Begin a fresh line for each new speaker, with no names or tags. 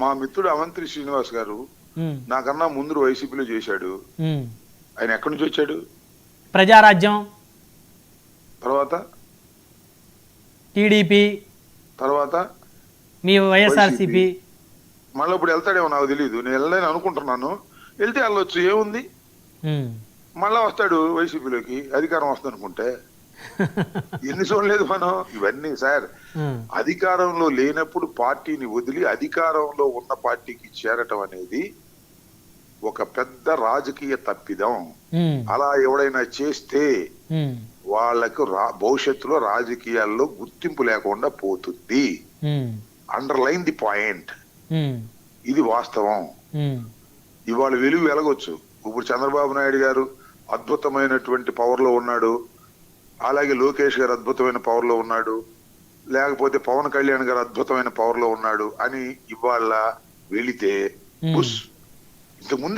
మా మిత్రుడు అవంతి శ్రీనివాస్ గారు
ఉమ్,
నాకన్నా ముందు వైసీపీలో చేశాడు.
ఉమ్.
ఆయన ఎక్కడి నుంచి వచ్చాడు?
ప్రజారాజ్యం,
తర్వాత
టీడీపీ,
తర్వాత
మీ వైఎస్ఆర్సీపీ.
మళ్ళీ ఇప్పుడు వెళ్తాడేమో నాకు తెలియదు. నేను వెళ్ళలేని అనుకుంటున్నాను. వెళ్తే వెళ్ళొచ్చు, ఏముంది.
ఉమ్.
మళ్ళా వస్తాడు వైసీపీలోకి, అధికారం వస్తుంది అనుకుంటే. ఎన్ని చూడలేదు మనం ఇవన్నీ సార్.
ఉమ్,
అధికారంలో లేనప్పుడు పార్టీని వదిలి అధికారంలో ఉన్న పార్టీకి చేరటం అనేది ఒక పెద్ద రాజకీయ తప్పిదం.
ఉమ్,
అలా ఎవడైనా చేస్తే
ఉమ్,
వాళ్లకు భవిష్యత్తులో రాజకీయాల్లో గుర్తింపు లేకుండా పోతుంది.
ఉమ్,
అండర్లైన్ ది పాయింట్.
ఉమ్,
ఇది వాస్తవం.
ఉమ్,
ఇవాళ వెలుగు వెలగొచ్చు. ఇప్పుడు చంద్రబాబు నాయుడు గారు అద్భుతమైనటువంటి పవర్ లో ఉన్నాడు, అలాగే లోకేష్ గారు అద్భుతమైన పవర్ లో ఉన్నాడు, లేకపోతే పవన్ కళ్యాణ్ గారు అద్భుతమైన పవర్ లో ఉన్నాడు అని ఇవాళ వెళితే ఇంతకు ముందే